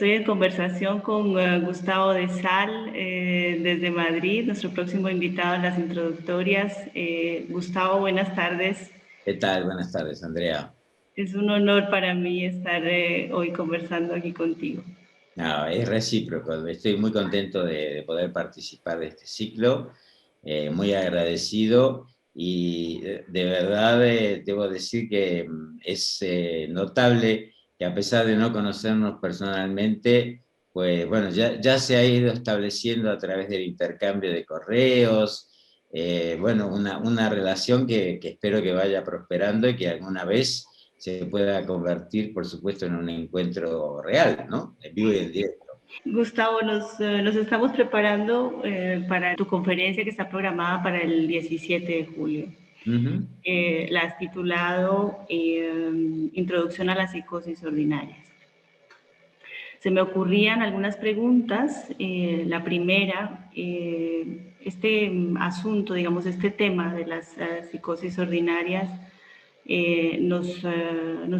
Estoy en conversación con Gustavo de Sal desde Madrid, nuestro próximo invitado en las introductorias. Gustavo, buenas tardes. ¿Qué tal? Buenas tardes, Andrea. Es un honor para mí estar hoy conversando aquí contigo. No, es recíproco. Estoy muy contento de poder participar de este ciclo, muy agradecido y de verdad debo decir que es notable que a pesar de no conocernos personalmente, pues bueno, ya se ha ido estableciendo a través del intercambio de correos, bueno, una relación que espero que vaya prosperando y que alguna vez se pueda convertir, por supuesto, en un encuentro real, ¿no? En vivo y en directo. Gustavo, nos estamos preparando para tu conferencia que está programada para el 17 de julio. Uh-huh. La has titulado Introducción a las psicosis ordinarias. Se me ocurrían algunas preguntas. La primera, este asunto, digamos, este tema de las psicosis ordinarias nos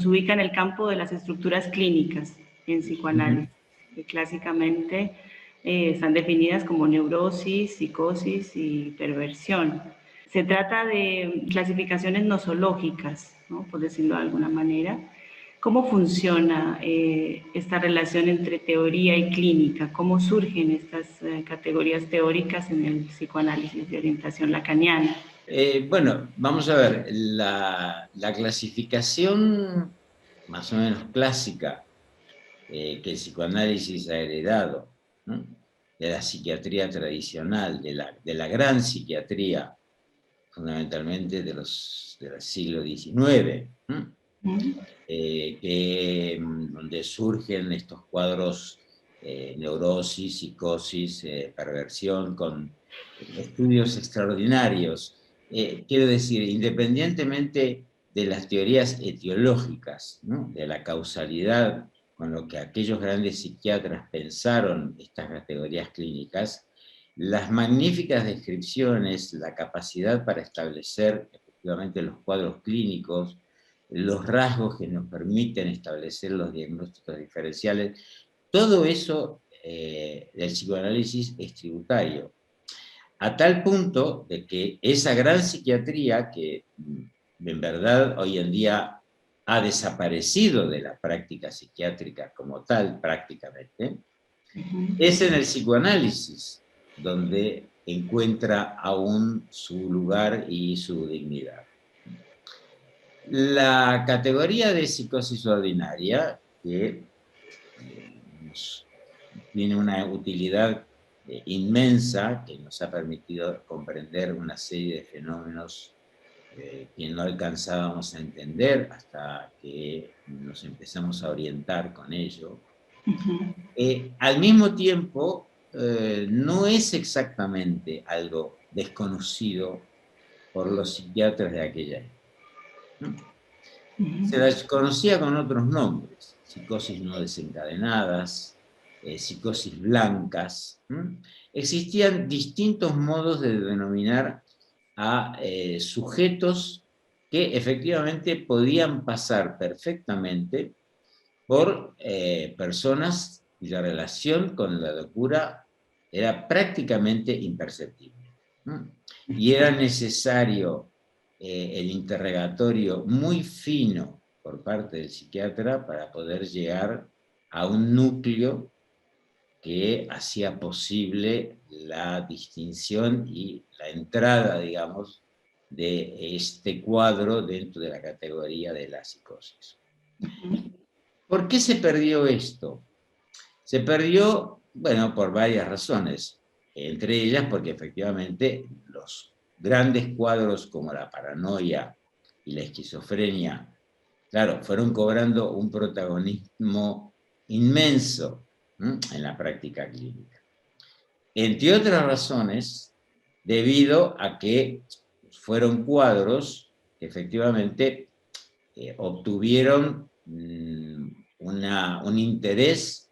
ubica en el campo de las estructuras clínicas en psicoanálisis, que clásicamente están definidas como neurosis, psicosis y perversión. Se trata de clasificaciones nosológicas, ¿no?, por decirlo de alguna manera. ¿Cómo funciona esta relación entre teoría y clínica? ¿Cómo surgen estas categorías teóricas en el psicoanálisis de orientación lacaniana? Bueno, vamos a ver, la clasificación más o menos clásica que el psicoanálisis ha heredado, ¿no?, de la psiquiatría tradicional, de la gran psiquiatría, fundamentalmente del siglo XIX, ¿no?, donde surgen estos cuadros, neurosis, psicosis, perversión, con estudios extraordinarios. Quiero decir, independientemente de las teorías etiológicas, ¿no?, de la causalidad con lo que aquellos grandes psiquiatras pensaron estas categorías clínicas, las magníficas descripciones, la capacidad para establecer efectivamente los cuadros clínicos, los rasgos que nos permiten establecer los diagnósticos diferenciales, todo eso del psicoanálisis es tributario. A tal punto de que esa gran psiquiatría, que en verdad hoy en día ha desaparecido de la práctica psiquiátrica como tal prácticamente, es en el psicoanálisis donde encuentra aún su lugar y su dignidad. La categoría de psicosis ordinaria, que tiene una utilidad inmensa, que nos ha permitido comprender una serie de fenómenos que no alcanzábamos a entender hasta que nos empezamos a orientar con ello. Al mismo tiempo, no es exactamente algo desconocido por los psiquiatras de aquella época, ¿no? Se las conocía con otros nombres: psicosis no desencadenadas, psicosis blancas. Existían distintos modos de denominar a sujetos que efectivamente podían pasar perfectamente por personas cuya relación con la locura era prácticamente imperceptible, ¿no? Y era necesario el interrogatorio muy fino por parte del psiquiatra para poder llegar a un núcleo que hacía posible la distinción y la entrada, digamos, de este cuadro dentro de la categoría de la psicosis. ¿Por qué se perdió esto? Se perdió, bueno, por varias razones, entre ellas porque efectivamente los grandes cuadros como la paranoia y la esquizofrenia, claro, fueron cobrando un protagonismo inmenso, ¿no?, en la práctica clínica. Entre otras razones, debido a que fueron cuadros que efectivamente obtuvieron un interés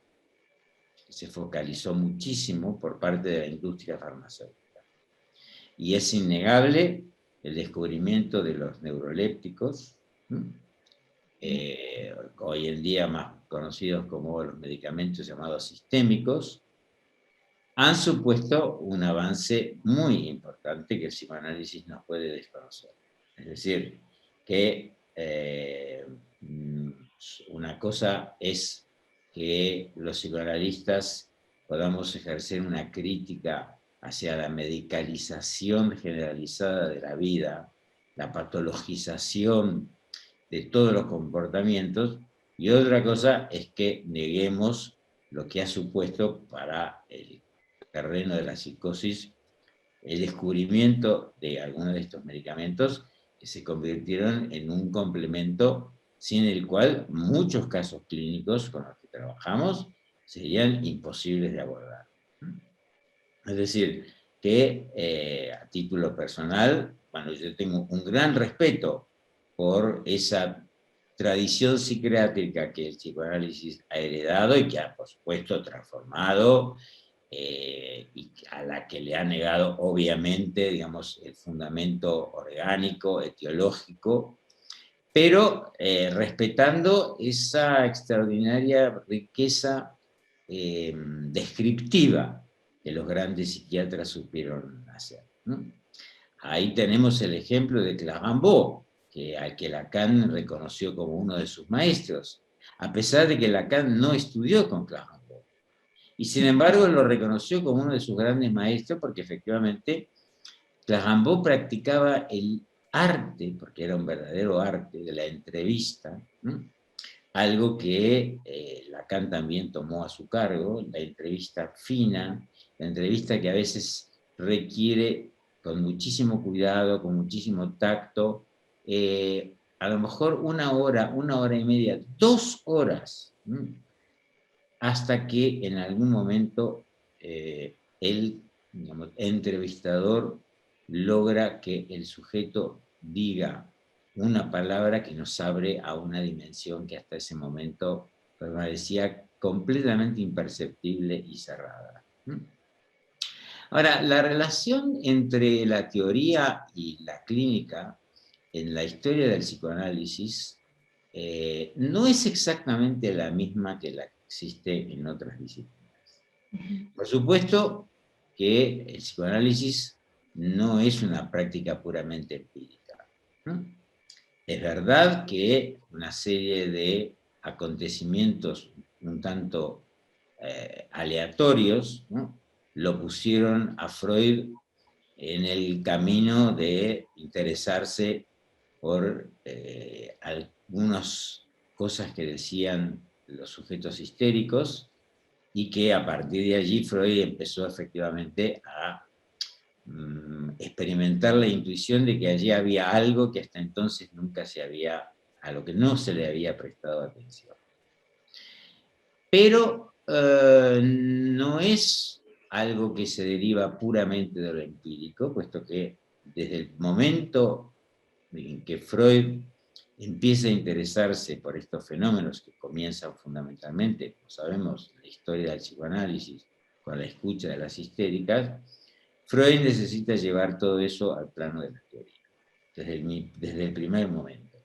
que se focalizó muchísimo por parte de la industria farmacéutica. Y es innegable el descubrimiento de los neurolépticos, hoy en día más conocidos como los medicamentos llamados sistémicos, han supuesto un avance muy importante que el psicoanálisis no puede desconocer. Es decir, que una cosa es que los psicoanalistas podamos ejercer una crítica hacia la medicalización generalizada de la vida, la patologización de todos los comportamientos, y otra cosa es que neguemos lo que ha supuesto para el terreno de la psicosis el descubrimiento de algunos de estos medicamentos que se convirtieron en un complemento sin el cual muchos casos clínicos con los que trabajamos serían imposibles de abordar. Es decir, que a título personal, bueno, yo tengo un gran respeto por esa tradición psiquiátrica que el psicoanálisis ha heredado y que ha, por supuesto, transformado, y a la que le ha negado, obviamente, digamos, el fundamento orgánico, etiológico, pero respetando esa extraordinaria riqueza descriptiva que los grandes psiquiatras supieron hacer, ¿no? Ahí tenemos el ejemplo de Claire Rimbaud, al que Lacan reconoció como uno de sus maestros, a pesar de que Lacan no estudió con Claire Rimbaud. Y sin embargo lo reconoció como uno de sus grandes maestros porque efectivamente Claire Rimbaud practicaba el arte, porque era un verdadero arte, de la entrevista, ¿no? Algo que Lacan también tomó a su cargo, la entrevista fina, la entrevista que a veces requiere con muchísimo cuidado, con muchísimo tacto, a lo mejor una hora y media, 2 horas, hasta que en algún momento el, digamos, entrevistador logra que el sujeto diga una palabra que nos abre a una dimensión que hasta ese momento permanecía completamente imperceptible y cerrada. Ahora, la relación entre la teoría y la clínica en la historia del psicoanálisis no es exactamente la misma que la que existe en otras disciplinas. Por supuesto que el psicoanálisis no es una práctica puramente empírica, ¿no? Es verdad que una serie de acontecimientos un tanto aleatorios, ¿no?, lo pusieron a Freud en el camino de interesarse por algunas cosas que decían los sujetos histéricos, y que a partir de allí Freud empezó efectivamente a experimentar la intuición de que allí había algo que hasta entonces nunca a lo que no se le había prestado atención. Pero no es algo que se deriva puramente de lo empírico, puesto que desde el momento en que Freud empieza a interesarse por estos fenómenos que comienzan fundamentalmente, como sabemos, la historia del psicoanálisis con la escucha de las histéricas, Freud necesita llevar todo eso al plano de la teoría, desde el primer momento.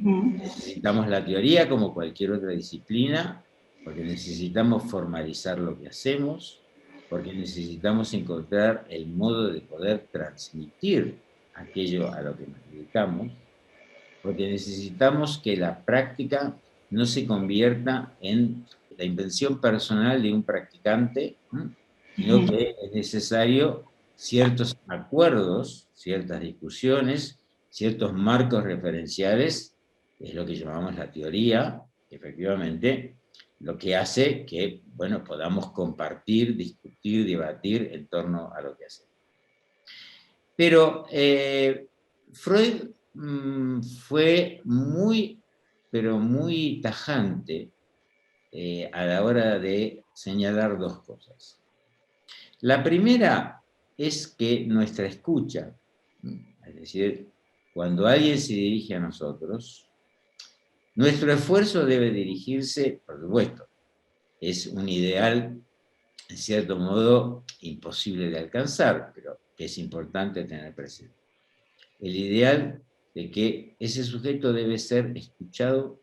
Necesitamos la teoría como cualquier otra disciplina, porque necesitamos formalizar lo que hacemos, porque necesitamos encontrar el modo de poder transmitir aquello a lo que nos dedicamos, porque necesitamos que la práctica no se convierta en la invención personal de un practicante, sino que es necesario ciertos acuerdos, ciertas discusiones, ciertos marcos referenciales, es lo que llamamos la teoría, efectivamente, lo que hace que, bueno, podamos compartir, discutir, debatir en torno a lo que hacemos. Pero Freud fue muy, pero muy tajante a la hora de señalar 2 cosas. La primera es que nuestra escucha, es decir, cuando alguien se dirige a nosotros, nuestro esfuerzo debe dirigirse, por supuesto, es un ideal, en cierto modo, imposible de alcanzar, pero que es importante tener presente. El ideal de que ese sujeto debe ser escuchado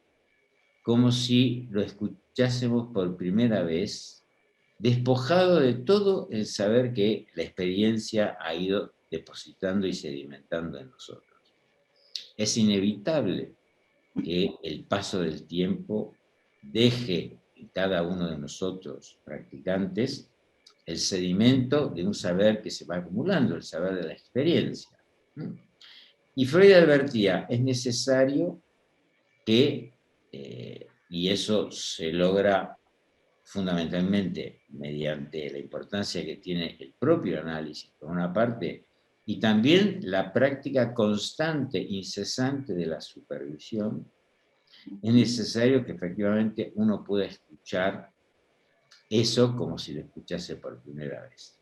como si lo escuchásemos por primera vez, despojado de todo el saber que la experiencia ha ido depositando y sedimentando en nosotros. Es inevitable que el paso del tiempo deje en cada uno de nosotros, practicantes, el sedimento de un saber que se va acumulando, el saber de la experiencia. Y Freud advertía, es necesario que, y eso se logra fundamentalmente mediante la importancia que tiene el propio análisis, por una parte, y también la práctica constante, incesante de la supervisión, es necesario que efectivamente uno pueda escuchar eso como si lo escuchase por primera vez.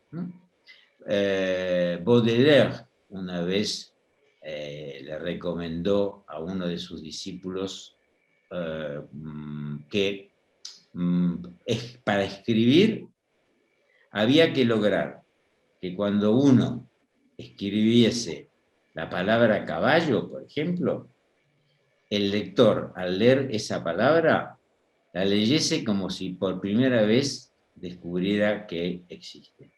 Baudelaire una vez le recomendó a uno de sus discípulos que para escribir había que lograr que cuando uno escribiese la palabra caballo, por ejemplo, el lector, al leer esa palabra, la leyese como si por primera vez descubriera que existe.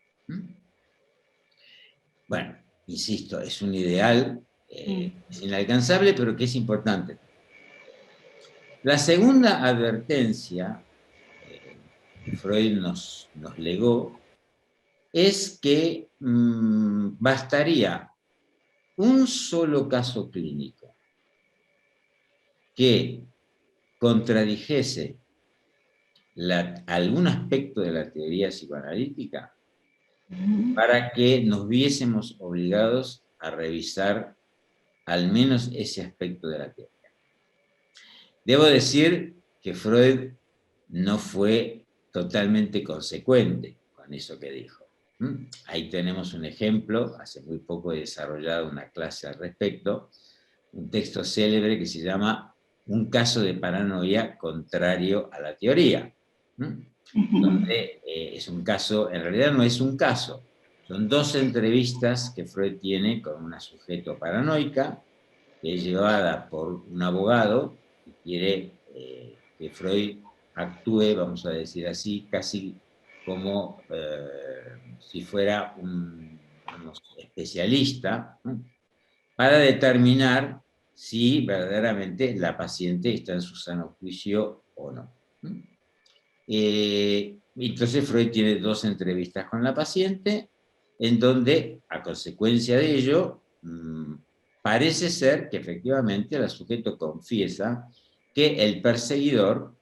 Bueno, insisto, es un ideal es inalcanzable, pero que es importante. La segunda advertencia que Freud nos legó es que bastaría un solo caso clínico que contradijese algún aspecto de la teoría psicoanalítica para que nos viésemos obligados a revisar al menos ese aspecto de la teoría. Debo decir que Freud no fue totalmente consecuente con eso que dijo. Ahí tenemos un ejemplo, hace muy poco he desarrollado una clase al respecto, un texto célebre que se llama Un caso de paranoia contrario a la teoría. Donde es un caso, en realidad no es un caso, son 2 entrevistas que Freud tiene con una sujeto paranoica, que es llevada por un abogado que quiere que Freud actúe, vamos a decir así, casi como si fuera un especialista, ¿no?, para determinar si verdaderamente la paciente está en su sano juicio o no. Entonces Freud tiene 2 entrevistas con la paciente, en donde, a consecuencia de ello, parece ser que efectivamente el sujeto confiesa que el perseguidor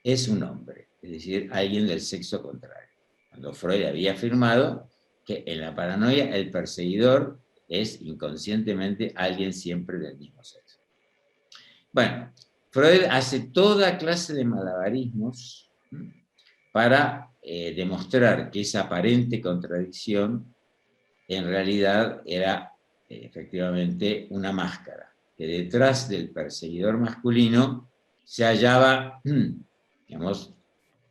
es un hombre, es decir, alguien del sexo contrario. Cuando Freud había afirmado que en la paranoia el perseguidor es inconscientemente alguien siempre del mismo sexo. Bueno, Freud hace toda clase de malabarismos para demostrar que esa aparente contradicción en realidad era efectivamente una máscara, que detrás del perseguidor masculino se hallaba, digamos,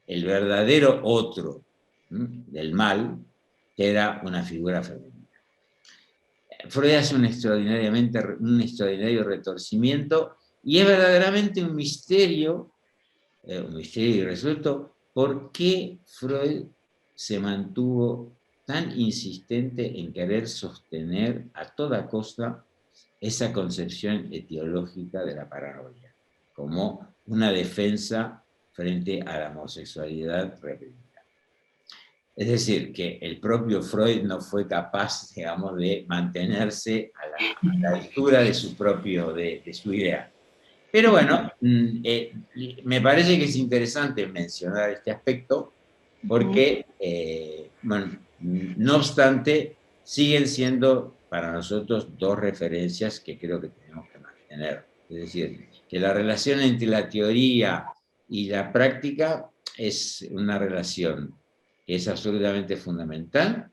el verdadero otro del mal, que era una figura femenina. Freud hace un extraordinario retorcimiento, y es verdaderamente un misterio irresuelto, por qué Freud se mantuvo tan insistente en querer sostener a toda costa esa concepción etiológica de la paranoia, como una defensa frente a la homosexualidad reprimida. Es decir, que el propio Freud no fue capaz, digamos, de mantenerse a la altura de su idea. Pero bueno, me parece que es interesante mencionar este aspecto porque, bueno, no obstante, siguen siendo para nosotros 2 referencias que creo que tenemos que mantener. Es decir, que la relación entre la teoría y la práctica es una relación que es absolutamente fundamental,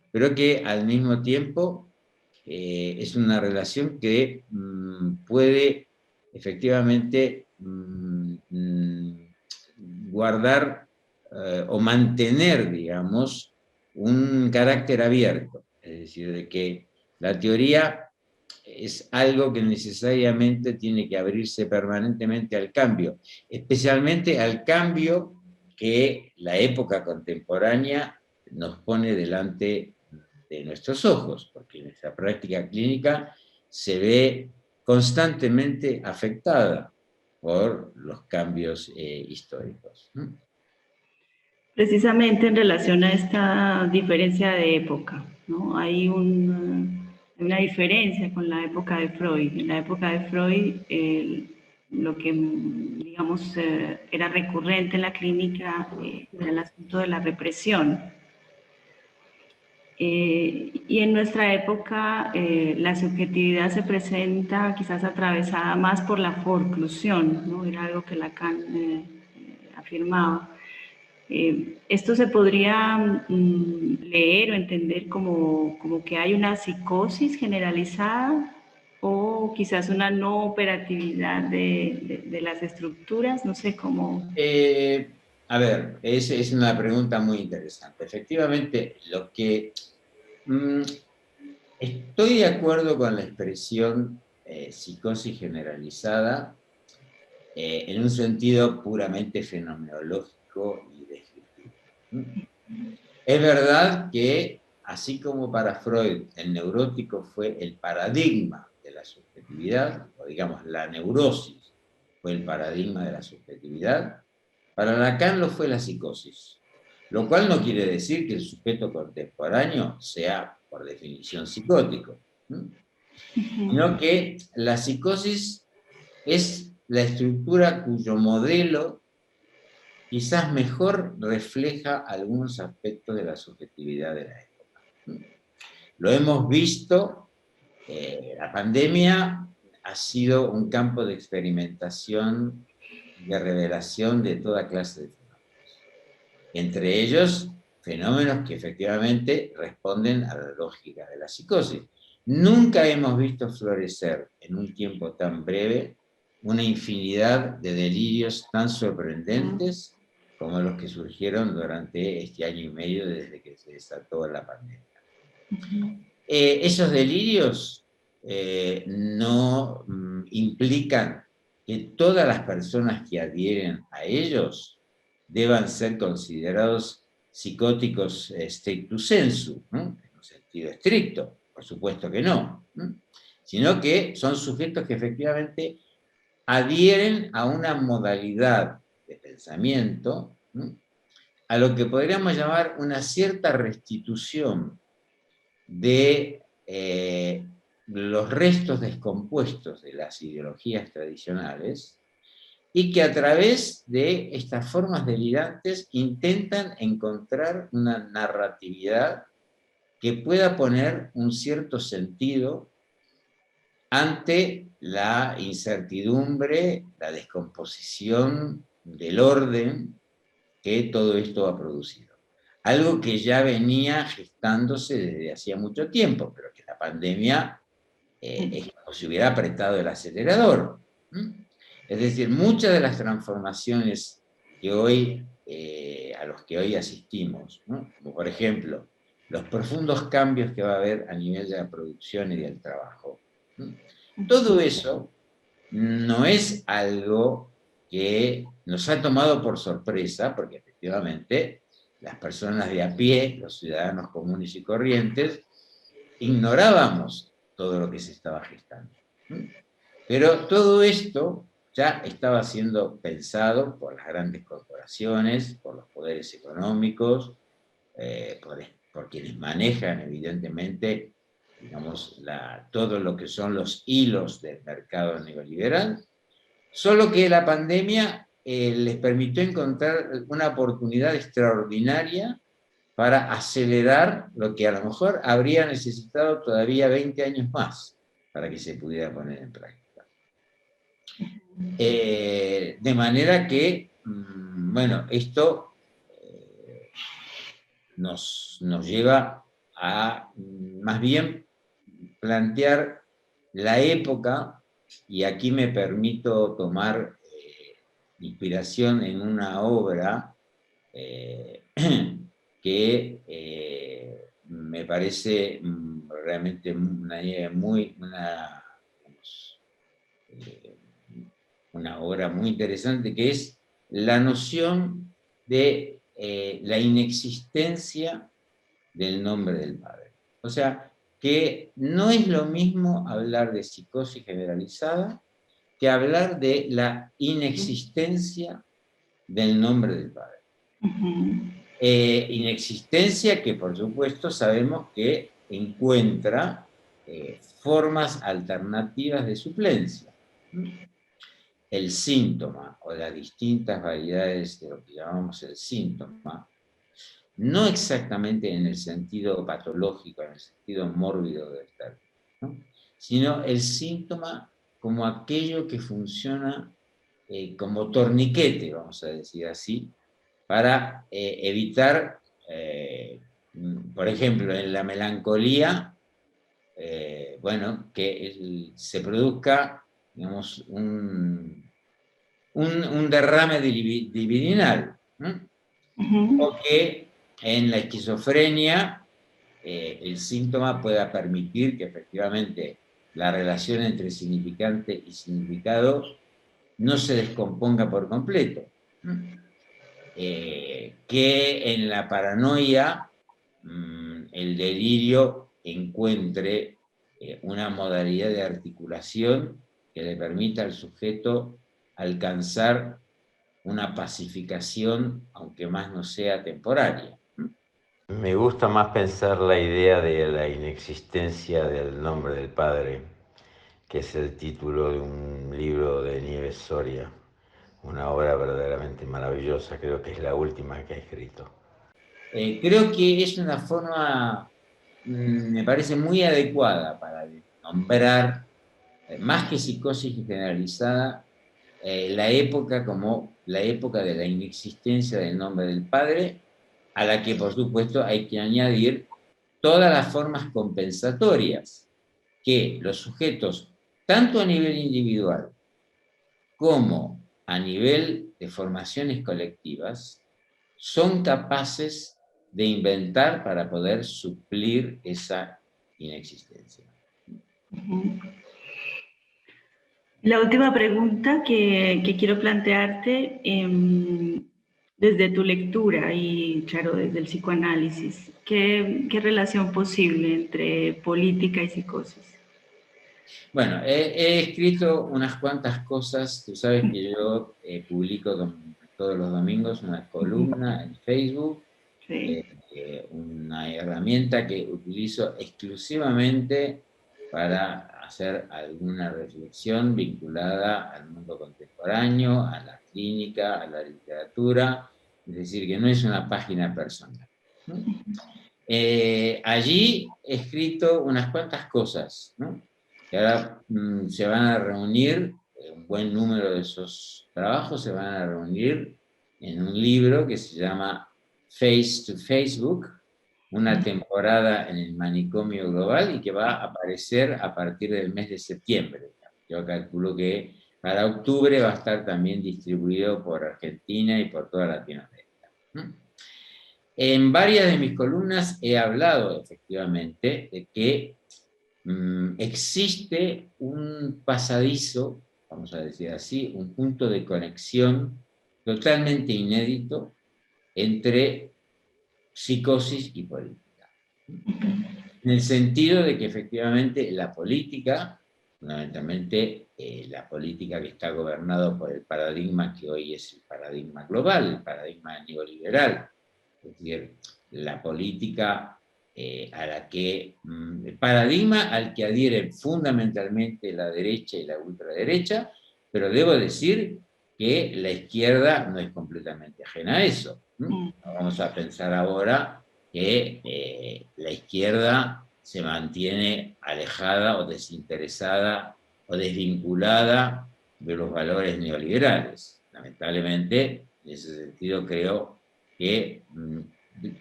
pero que al mismo tiempo es una relación que puede efectivamente guardar o mantener, digamos, un carácter abierto. Es decir, de que la teoría es algo que necesariamente tiene que abrirse permanentemente al cambio, especialmente al cambio que la época contemporánea nos pone delante de nuestros ojos, porque nuestra práctica clínica se ve constantemente afectada por los cambios históricos. Precisamente en relación a esta diferencia de época, ¿no? Hay una diferencia con la época de Freud. En la época de Freud, lo que, digamos, era recurrente en la clínica era el asunto de la represión. Y en nuestra época la subjetividad se presenta quizás atravesada más por la forclusión, ¿no? Era algo que Lacan afirmaba. Esto se podría leer o entender como que hay una psicosis generalizada o quizás una no operatividad de las estructuras, no sé cómo. A ver, es una pregunta muy interesante. Efectivamente, lo que estoy de acuerdo con la expresión psicosis generalizada en un sentido puramente fenomenológico y descriptivo. Es verdad que, así como para Freud el neurótico fue el paradigma de la subjetividad, o digamos la neurosis fue el paradigma de la subjetividad, para Lacan lo fue la psicosis, lo cual no quiere decir que el sujeto contemporáneo sea, por definición, psicótico, sino que la psicosis es la estructura cuyo modelo quizás mejor refleja algunos aspectos de la subjetividad de la época. Lo hemos visto, la pandemia ha sido un campo de experimentación, de revelación de toda clase de fenómenos. Entre ellos, fenómenos que efectivamente responden a la lógica de la psicosis. Nunca hemos visto florecer en un tiempo tan breve una infinidad de delirios tan sorprendentes como los que surgieron durante este año y medio desde que se desató la pandemia. Esos delirios no implican que todas las personas que adhieren a ellos deban ser considerados psicóticos stricto sensu, ¿no? En un sentido estricto, por supuesto que no, ¿no? Sino que son sujetos que efectivamente adhieren a una modalidad de pensamiento, ¿no? A lo que podríamos llamar una cierta restitución de los restos descompuestos de las ideologías tradicionales y que a través de estas formas delirantes intentan encontrar una narratividad que pueda poner un cierto sentido ante la incertidumbre, la descomposición del orden que todo esto ha producido. Algo que ya venía gestándose desde hacía mucho tiempo, pero que la pandemia es como si hubiera apretado el acelerador. Es decir, muchas de las transformaciones que hoy, a los que hoy asistimos, ¿no? Como por ejemplo, los profundos cambios que va a haber a nivel de la producción y del trabajo, ¿no? Todo eso no es algo que nos ha tomado por sorpresa, porque efectivamente las personas de a pie, los ciudadanos comunes y corrientes, ignorábamos todo lo que se estaba gestando. Pero todo esto ya estaba siendo pensado por las grandes corporaciones, por los poderes económicos, por quienes manejan evidentemente, digamos, todo lo que son los hilos del mercado neoliberal, solo que la pandemia les permitió encontrar una oportunidad extraordinaria para acelerar lo que a lo mejor habría necesitado todavía 20 años más para que se pudiera poner en práctica. De manera que, bueno, esto nos lleva a más bien plantear la época, y aquí me permito tomar inspiración en una obra que me parece realmente una idea una obra muy interesante, que es la noción de la inexistencia del nombre del Padre. O sea, que no es lo mismo hablar de psicosis generalizada que hablar de la inexistencia del nombre del Padre. Inexistencia que, por supuesto, sabemos que encuentra formas alternativas de suplencia. El síntoma o las distintas variedades de lo que llamamos el síntoma, no exactamente en el sentido patológico, en el sentido mórbido del término, ¿no? Sino el síntoma como aquello que funciona como torniquete, vamos a decir así, para evitar, por ejemplo, en la melancolía, bueno, que se produzca, digamos, un derrame libidinal, ¿no? O que en la esquizofrenia el síntoma pueda permitir que efectivamente la relación entre significante y significado no se descomponga por completo. Que en la paranoia el delirio encuentre una modalidad de articulación que le permita al sujeto alcanzar una pacificación, aunque más no sea temporaria. Me gusta más pensar la idea de la inexistencia del nombre del Padre, que es el título de un libro de Nieves Soria, una obra verdaderamente maravillosa, creo que es la última que ha escrito. Creo que es una forma, me parece muy adecuada para nombrar, más que psicosis generalizada, la época como la época de la inexistencia del nombre del Padre, a la que por supuesto hay que añadir todas las formas compensatorias que los sujetos, tanto a nivel individual como a nivel de formaciones colectivas, son capaces de inventar para poder suplir esa inexistencia. La última pregunta que quiero plantearte, desde tu lectura y, claro, desde el psicoanálisis, ¿qué relación posible entre política y psicosis? Bueno, he escrito unas cuantas cosas. Tú sabes que yo publico todos los domingos una columna en Facebook, Sí. una herramienta que utilizo exclusivamente para hacer alguna reflexión vinculada al mundo contemporáneo, a la clínica, a la literatura, es decir, que no es una página personal, ¿no? Allí he escrito unas cuantas cosas, ¿no? Que ahora se van a reunir, un buen número de esos trabajos se van a reunir en un libro que se llama Face to Facebook, una temporada en el manicomio global, y que va a aparecer a partir del mes de septiembre. Yo calculo que para octubre va a estar también distribuido por Argentina y por toda Latinoamérica. En varias de mis columnas he hablado efectivamente de que existe un pasadizo, vamos a decir así, un punto de conexión totalmente inédito entre psicosis y política. En el sentido de que efectivamente la política, fundamentalmente la política que está gobernada por el paradigma que hoy es el paradigma global, el paradigma neoliberal, es decir, la política a la que, el paradigma al que adhieren fundamentalmente la derecha y la ultraderecha, pero debo decir que la izquierda no es completamente ajena a eso. Vamos a pensar ahora que la izquierda se mantiene alejada o desinteresada o desvinculada de los valores neoliberales. Lamentablemente, en ese sentido creo que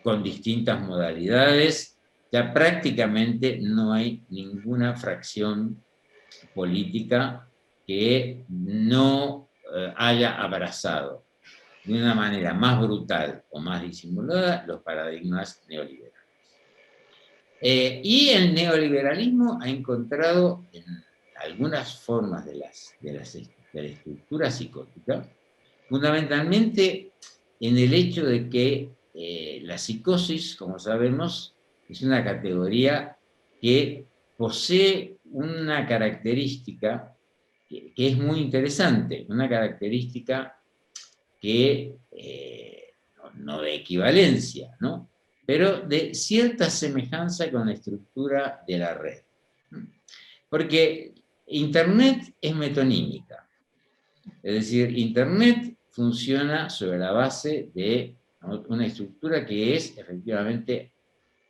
con distintas modalidades ya prácticamente no hay ninguna fracción política que no haya abrazado de una manera más brutal o más disimulada los paradigmas neoliberales. Y el neoliberalismo ha encontrado en algunas formas de la estructura psicótica, fundamentalmente en el hecho de que la psicosis, como sabemos, es una categoría que posee una característica que es muy interesante, una característica que no de equivalencia, ¿no? Pero de cierta semejanza con la estructura de la red. Porque Internet es metonímica, es decir, Internet funciona sobre la base de una estructura que es efectivamente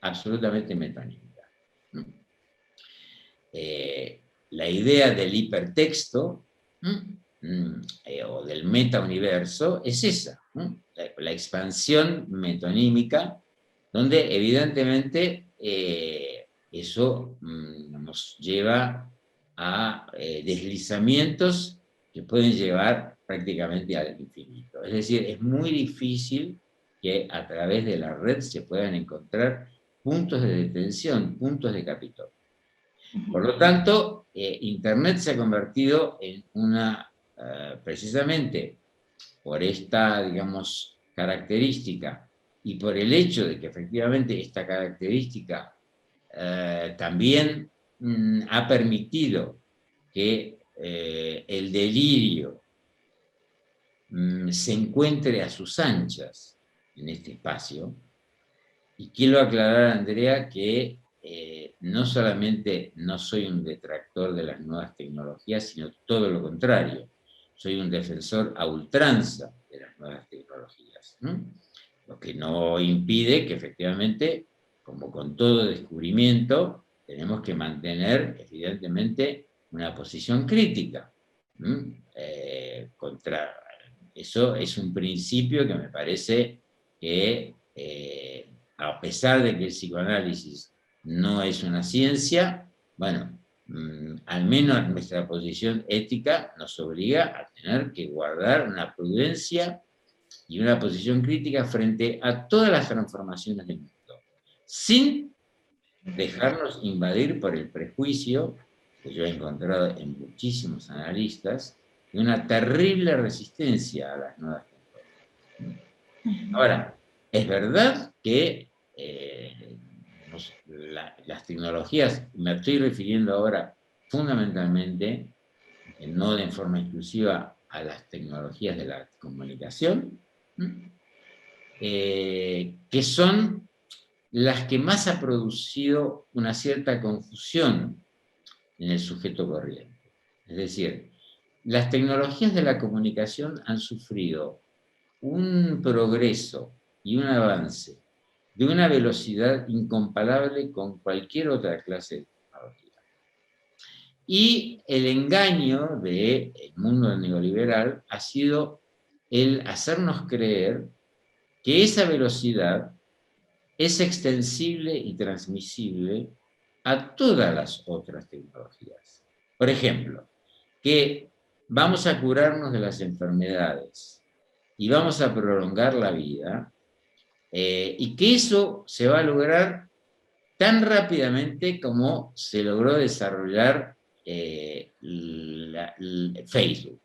absolutamente metonímica. La idea del hipertexto o del metauniverso es esa, la expansión metonímica, donde evidentemente eso nos lleva a deslizamientos que pueden llevar prácticamente al infinito. Es decir, es muy difícil que a través de la red se puedan encontrar puntos de detención, puntos de Capitolio. Por lo tanto, Internet se ha convertido en una, precisamente por esta, digamos, característica y por el hecho de que efectivamente esta característica también ha permitido que el delirio se encuentre a sus anchas en este espacio. Y quiero aclarar, Andrea, que no solamente no soy un detractor de las nuevas tecnologías, sino todo lo contrario. Soy un defensor a ultranza de las nuevas tecnologías. Lo que no impide que efectivamente, como con todo descubrimiento, tenemos que mantener evidentemente una posición crítica. Eso es un principio que me parece que a pesar de que el psicoanálisis no es una ciencia, bueno, al menos nuestra posición ética nos obliga a tener que guardar una prudencia y una posición crítica frente a todas las transformaciones del mundo, sin dejarnos invadir por el prejuicio, que yo he encontrado en muchísimos analistas, de una terrible resistencia a las nuevas tecnologías. Ahora, es verdad que las tecnologías, me estoy refiriendo ahora fundamentalmente, no de forma exclusiva, a las tecnologías de la comunicación, que son las que más ha producido una cierta confusión en el sujeto corriente. Es decir, las tecnologías de la comunicación han sufrido un progreso y un avance de una velocidad incomparable con cualquier otra clase de tecnología. Y el engaño del mundo neoliberal ha sido el hacernos creer que esa velocidad es extensible y transmisible a todas las otras tecnologías. Por ejemplo, que vamos a curarnos de las enfermedades y vamos a prolongar la vida, y que eso se va a lograr tan rápidamente como se logró desarrollar Facebook.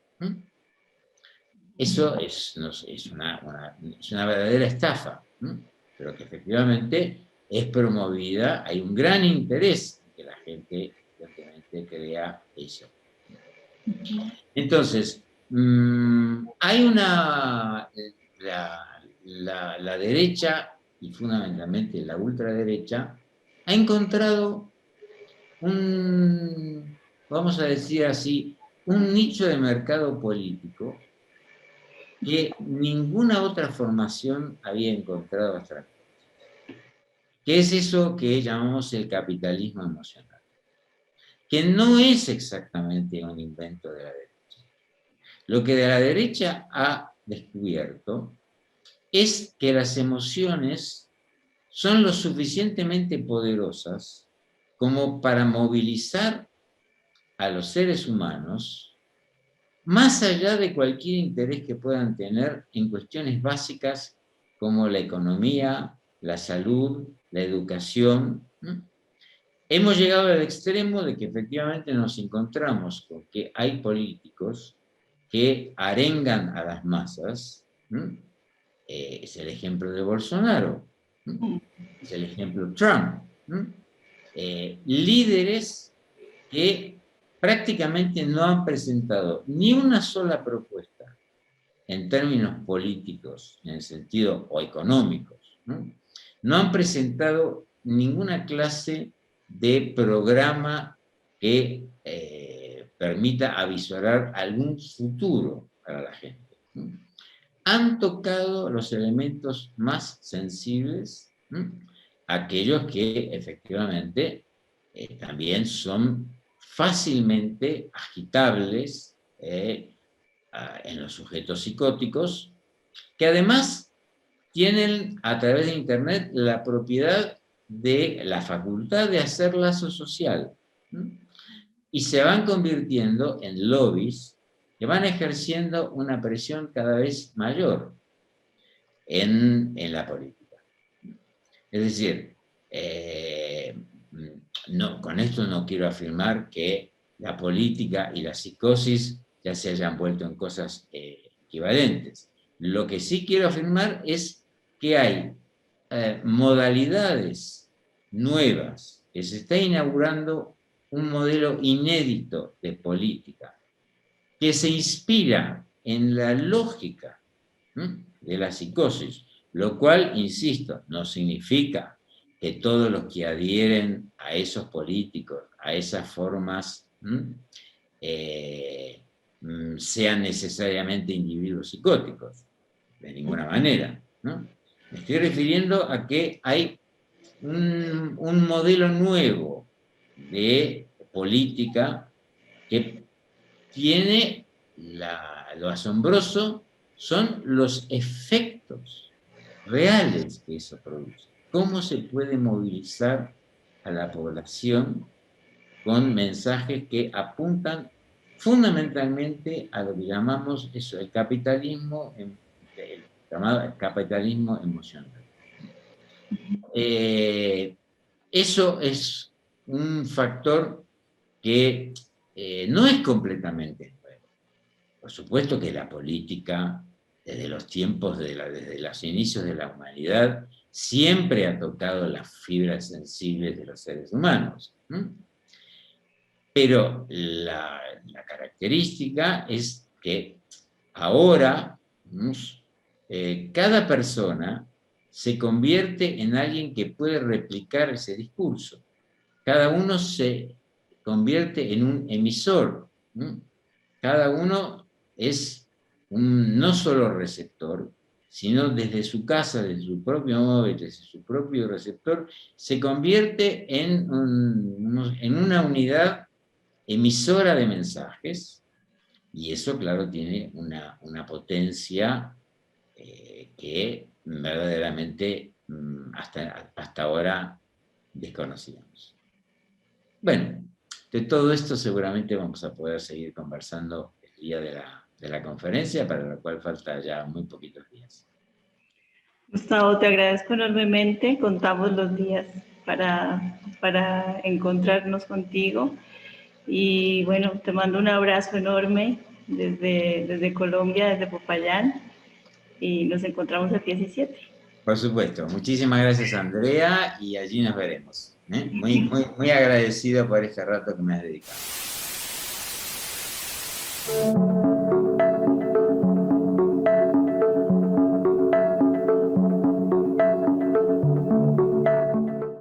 Eso es una verdadera estafa, pero que efectivamente es promovida, hay un gran interés en que la gente evidentemente crea eso. Entonces, hay la derecha, y fundamentalmente la ultraderecha, ha encontrado vamos a decir así, un nicho de mercado político que ninguna otra formación había encontrado hasta entonces. ¿Qué es eso que llamamos el capitalismo emocional? Que no es exactamente un invento de la derecha. Lo que de la derecha ha descubierto es que las emociones son lo suficientemente poderosas como para movilizar a los seres humanos más allá de cualquier interés que puedan tener en cuestiones básicas como la economía, la salud, la educación, hemos llegado al extremo de que efectivamente nos encontramos con que hay políticos que arengan a las masas. Es el ejemplo de Bolsonaro, es el ejemplo de Trump. Líderes que prácticamente no han presentado ni una sola propuesta en términos políticos, en el sentido o económicos, no han presentado ninguna clase de programa que permita avisorar algún futuro para la gente. Han tocado los elementos más sensibles, aquellos que efectivamente también son fácilmente agitables en los sujetos psicóticos, que además tienen a través de Internet la propiedad de la facultad de hacer lazo social, y se van convirtiendo en lobbies que van ejerciendo una presión cada vez mayor en la política. Es decir, no, con esto no quiero afirmar que la política y la psicosis ya se hayan vuelto en cosas equivalentes. Lo que sí quiero afirmar es que hay modalidades nuevas, que se está inaugurando un modelo inédito de política, que se inspira en la lógica de la psicosis, lo cual, insisto, no significa que todos los que adhieren a esos políticos, a esas formas, sean necesariamente individuos psicóticos, de ninguna manera, ¿no? Me estoy refiriendo a que hay un modelo nuevo de política que tiene lo asombroso son los efectos reales que eso produce. ¿Cómo se puede movilizar a la población con mensajes que apuntan fundamentalmente a lo que llamamos eso, el capitalismo, el llamado capitalismo emocional? Eso es un factor que no es completamente nuevo. Por supuesto que la política, desde los tiempos, desde los inicios de la humanidad, siempre ha tocado las fibras sensibles de los seres humanos. Pero la característica es que ahora cada persona se convierte en alguien que puede replicar ese discurso. Cada uno se convierte en un emisor. Cada uno es no solo receptor, sino desde su casa, desde su propio móvil, desde su propio receptor, se convierte en una unidad emisora de mensajes, y eso, claro, tiene una potencia que verdaderamente hasta ahora desconocíamos. Bueno, de todo esto seguramente vamos a poder seguir conversando el día de la conferencia, para la cual falta ya muy poquitos días. Gustavo, te agradezco enormemente. Contamos los días para encontrarnos contigo. Y bueno, te mando un abrazo enorme desde Colombia, desde Popayán, y nos encontramos el 17. Por supuesto. Muchísimas gracias, Andrea, y allí nos veremos. Muy agradecido por este rato que me has dedicado.